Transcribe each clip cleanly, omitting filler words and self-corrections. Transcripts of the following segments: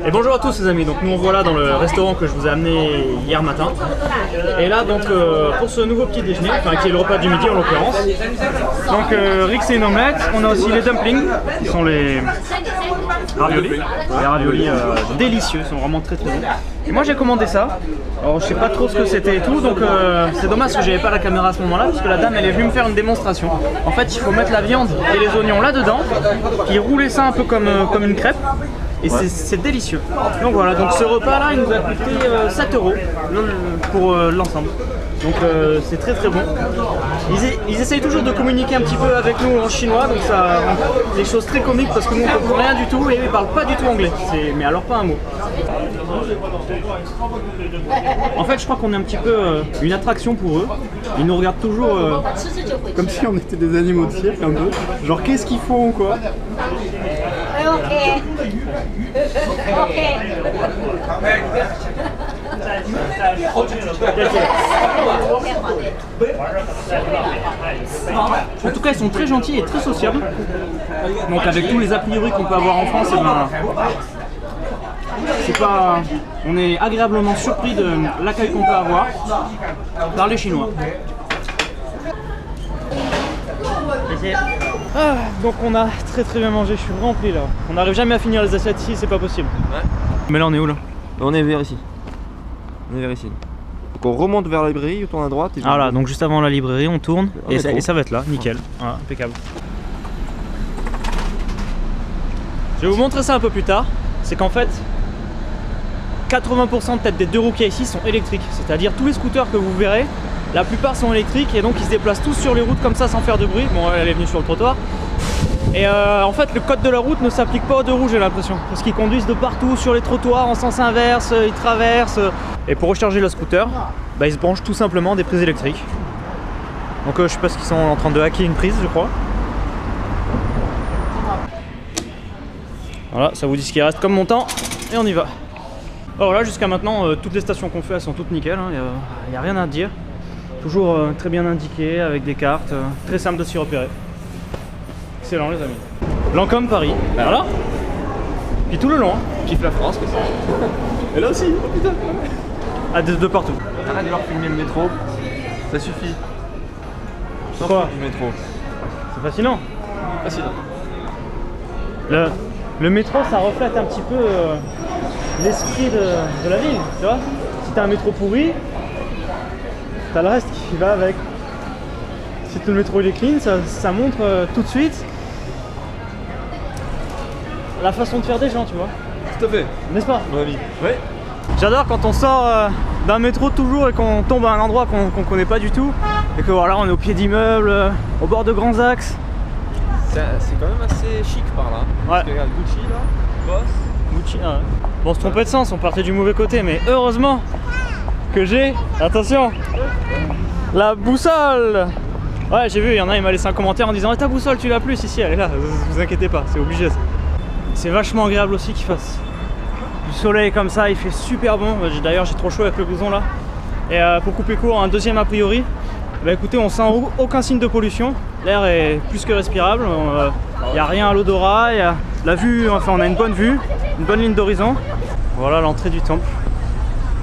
Et bonjour à tous les amis, donc nous on voit là dans le restaurant que je vous ai amené hier matin. Et là donc pour ce nouveau petit déjeuner, enfin qui est le repas du midi en l'occurrence. Donc Rick c'est une omelette, on a aussi les dumplings, qui sont les raviolis. Les raviolis délicieux, sont vraiment très bons. Et moi j'ai commandé ça, alors je sais pas trop ce que c'était et tout, donc c'est dommage que j'avais pas la caméra à ce moment là, parce que la dame elle est venue me faire une démonstration. En fait il faut mettre la viande et les oignons là dedans, puis rouler ça un peu comme une crêpe. Et c'est délicieux. Donc voilà, donc ce repas là il nous a coûté 7 € pour l'ensemble. Donc c'est très très bon. Ils essayent toujours de communiquer un petit peu avec nous en chinois, donc ça rend des choses très comiques parce que nous on comprend rien du tout et eux ils parlent pas du tout anglais. Mais alors pas un mot. En fait je crois qu'on est un petit peu une attraction pour eux. Ils nous regardent toujours comme si on était des animaux de cirque un peu. Genre qu'est-ce qu'ils font quoi? En tout cas ils sont très gentils et très sociables. Donc avec tous les a priori qu'on peut avoir en France, on est agréablement surpris de l'accueil qu'on peut avoir par les Chinois. Ah, donc on a très bien mangé, je suis rempli là. On n'arrive jamais à finir les assiettes ici, c'est pas possible. Ouais. Mais là on est où là? On est vers ici. On est vers ici. Donc on remonte vers la librairie, on tourne à droite. Et voilà, donc juste avant la librairie, on tourne et ça va être là, nickel. Voilà, impeccable. Je vais vous montrer ça un peu plus tard. C'est qu'en fait, 80% peut-être des 2 roues qu'il y a ici sont électriques. C'est-à-dire tous les scooters que vous verrez, la plupart sont électriques et donc ils se déplacent tous sur les routes comme ça sans faire de bruit. Bon, elle est venue sur le trottoir. Et en fait, le code de la route ne s'applique pas aux 2 roues, j'ai l'impression. Parce qu'ils conduisent de partout sur les trottoirs en sens inverse, ils traversent. Et pour recharger le scooter, bah, ils se branchent tout simplement des prises électriques. Donc je sais pas ce qu'ils sont en train de hacker une prise, je crois. Voilà, ça vous dit ce qui reste comme montant et on y va. Alors là, jusqu'à maintenant, toutes les stations qu'on fait, elles sont toutes nickel, hein, y a rien à dire. Toujours très bien indiqué, avec des cartes, très simple de s'y repérer. Excellent les amis. Lancôme Paris, voilà. Puis tout le long. Kiffe la France, que c'est. Et là aussi, oh putain. Ah, de partout. Arrête de leur filmer le métro, ça suffit. Quoi Du métro. C'est fascinant. Fascinant. Le métro, ça reflète un petit peu l'esprit de la ville, tu vois. Si t'as un métro pourri, t'as le reste qui va avec. Si le métro il est clean, ça montre tout de suite la façon de faire des gens, tu vois. Tout à fait. N'est-ce pas? Mon ami. Ouais. J'adore quand on sort d'un métro toujours et qu'on tombe à un endroit qu'on connaît pas du tout et que voilà, on est au pied d'immeubles, au bord de grands axes. C'est quand même assez chic par là. Ouais. Parce que regarde Gucci là, Boss. Gucci, ah ouais. Bon, on se trompait de sens, on partait du mauvais côté, mais heureusement que j'ai, attention, la boussole. Ouais, j'ai vu, il y en a, il m'a laissé un commentaire en disant ta boussole, tu l'as plus, si, elle est là, vous inquiétez pas, c'est obligé. C'est vachement agréable aussi qu'il fasse du soleil comme ça, il fait super bon. D'ailleurs, j'ai trop chaud avec le blouson là. Et pour couper court, un deuxième a priori, bah écoutez, on sent aucun signe de pollution. L'air est plus que respirable, il n'y a rien à l'odorat, la vue, enfin on a une bonne vue, une bonne ligne d'horizon. Voilà l'entrée du temple,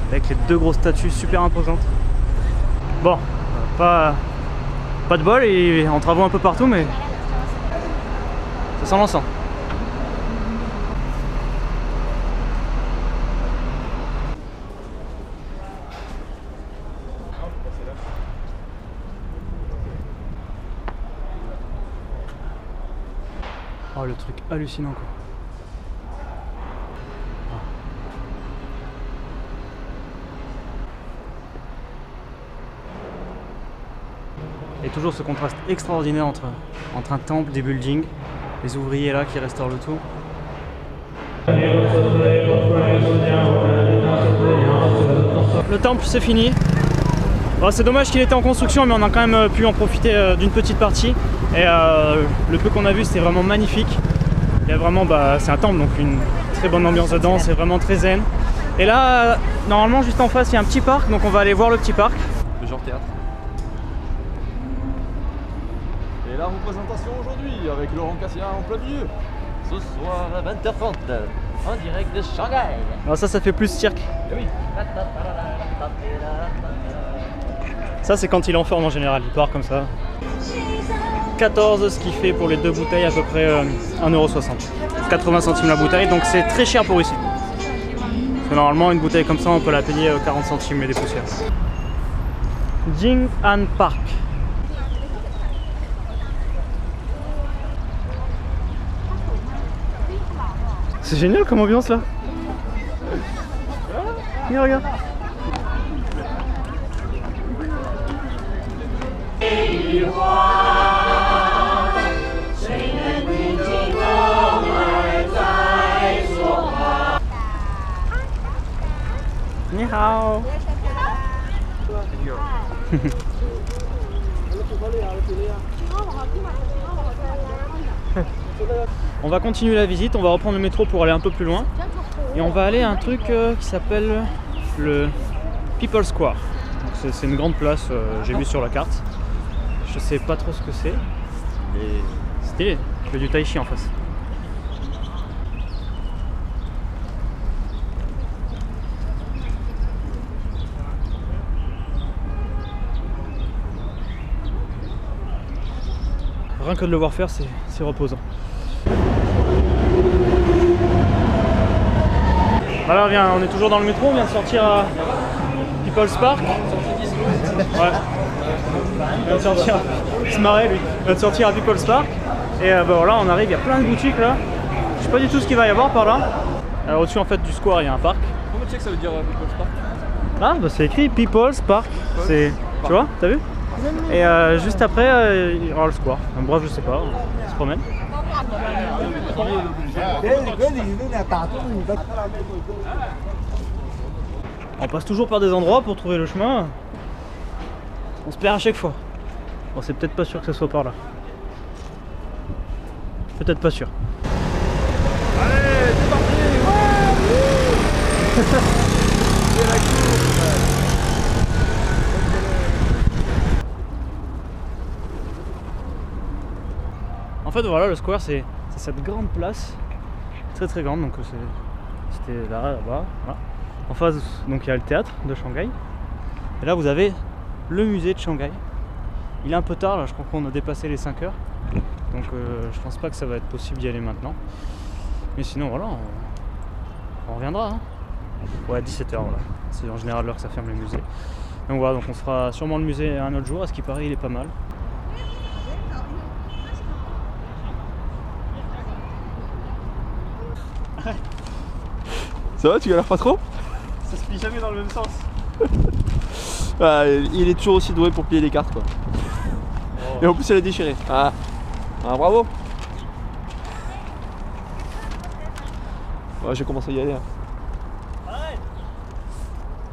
avec les 2 grosses statues super imposantes. Bon, pas de bol, et en travaux un peu partout, mais ça sent l'encens. Oh, le truc hallucinant quoi. Et toujours ce contraste extraordinaire entre un temple, des buildings, les ouvriers là qui restaurent le tout. Le temple c'est fini. Bon, c'est dommage qu'il était en construction, mais on a quand même pu en profiter d'une petite partie. Et le peu qu'on a vu, c'était vraiment magnifique. Il y a vraiment, c'est un temple, donc une très bonne ambiance dedans, c'est vraiment très zen. Et là, normalement, juste en face, il y a un petit parc, donc on va aller voir le petit parc. Le genre théâtre. Et la représentation aujourd'hui avec Laurent Cassien en plein milieu. Ce soir à 20h30. En direct de Shanghai. Alors ça fait plus cirque. Oui. Ça c'est quand il est en forme en général, il part comme ça. 14, ce qui fait pour les deux bouteilles à peu près 1,60 €. 80 centimes la bouteille, donc c'est très cher pour ici. Parce que normalement une bouteille comme ça on peut la payer 40 centimes et des poussières. Jing'an Park. C'est génial comme ambiance là. Regarde. Ni hao. On va continuer la visite, on va reprendre le métro pour aller un peu plus loin. Et on va aller à un truc qui s'appelle le People Square. C'est une grande place, j'ai vu sur la carte. Je sais pas trop ce que c'est. Et c'est stylé, il y a du tai chi en face. Rien que de le voir faire, c'est reposant. Voilà, on est toujours dans le métro, on vient de sortir à People's Park. Ouais. Il vient de sortir, il se marrait lui. Il vient de sortir à People's Park. Et bah voilà, on arrive, il y a plein de boutiques là. Je sais pas du tout ce qu'il va y avoir par là. Alors au-dessus en fait du square, il y a un parc. Comment tu sais que ça veut dire People's Park? Ah bah c'est écrit People's Park. C'est, tu vois, t'as vu? Et juste après, il y aura le square. Donc, bref, je sais pas, on se promène. On passe toujours par des endroits pour trouver le chemin. On se perd à chaque fois. Bon, c'est peut-être pas sûr que ce soit par là. Peut-être pas sûr. Allez, c'est parti. C'est la course. En fait, voilà, le square, c'est cette grande place, très grande, donc c'était là-bas. Voilà. En face, donc il y a le théâtre de Shanghai. Et là, vous avez le musée de Shanghai. Il est un peu tard, là, je crois qu'on a dépassé les 5 heures. Donc je pense pas que ça va être possible d'y aller maintenant. Mais sinon, voilà, on reviendra. Hein. Ouais, 17 heures, voilà. C'est en général l'heure que ça ferme les musées. Donc voilà, donc on fera sûrement le musée un autre jour. À ce qui paraît, il est pas mal. Ça va, tu galères pas trop? Ça se plie jamais dans le même sens. Ah, il est toujours aussi doué pour plier les cartes quoi. Oh. Et en plus elle est déchirée. Ah, bravo. Ouais, j'ai commencé à y aller. Hein.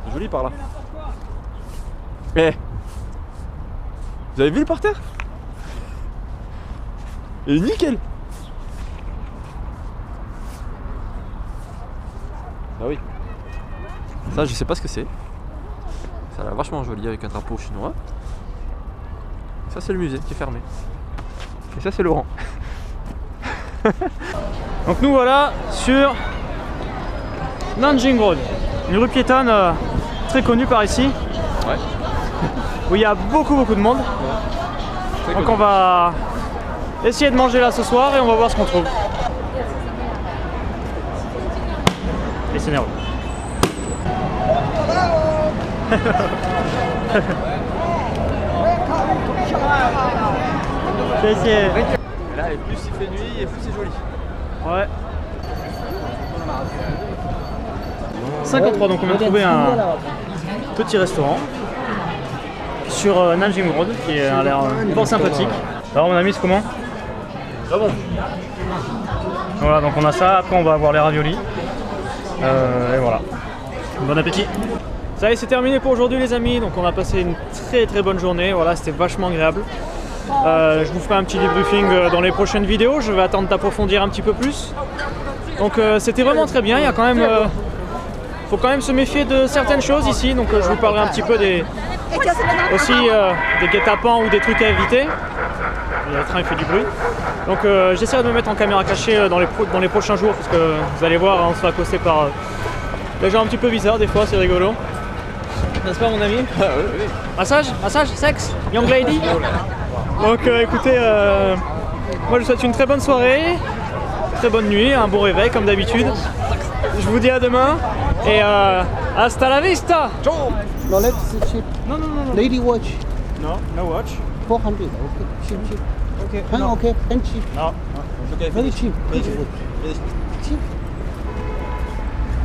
C'est joli par là. Eh, vous avez vu le parterre? Il est nickel. Ah oui. Ça je sais pas ce que c'est. Ça a l'air vachement joli avec un drapeau chinois. Ça c'est le musée qui est fermé. Et ça c'est Laurent. Donc nous voilà sur Nanjing Road, une rue piétonne très connue par ici. Ouais. Où il y a beaucoup de monde. Ouais. Donc on va essayer de manger là ce soir et on va voir ce qu'on trouve. Et c'est nerveux. Et là, et plus il fait nuit et plus c'est joli. Ouais. 53, donc on vient de trouver un petit restaurant sur Nanjing Road qui a l'air fort sympathique. Alors mon ami, c'est comment? Ah bon. Voilà, donc on a ça, après on va avoir les raviolis. Et voilà. Bon appétit. Ça y est, c'est terminé pour aujourd'hui les amis, donc on a passé une très bonne journée, voilà, c'était vachement agréable. Je vous ferai un petit debriefing dans les prochaines vidéos, je vais attendre d'approfondir un petit peu plus. Donc c'était vraiment très bien, il y a quand même... faut quand même se méfier de certaines choses ici, donc je vous parlerai un petit peu aussi des guet-apens ou des trucs à éviter. le train il fait du bruit. Donc j'essaierai de me mettre en caméra cachée dans les prochains jours parce que vous allez voir, on se fait accoster par des gens un petit peu bizarres des fois, c'est rigolo. N'est-ce pas mon ami? Oui. Massage? Massage? Sexe? Young lady? Donc écoutez, moi je vous souhaite une très bonne soirée, très bonne nuit, un bon réveil comme d'habitude. Je vous dis à demain et hasta la vista! Rolex cheap. Non. Lady watch, No, no watch. 400. Okay, cheap. Ok. Huh, okay, and cheap. No. Very cheap. Beautiful. Cheap.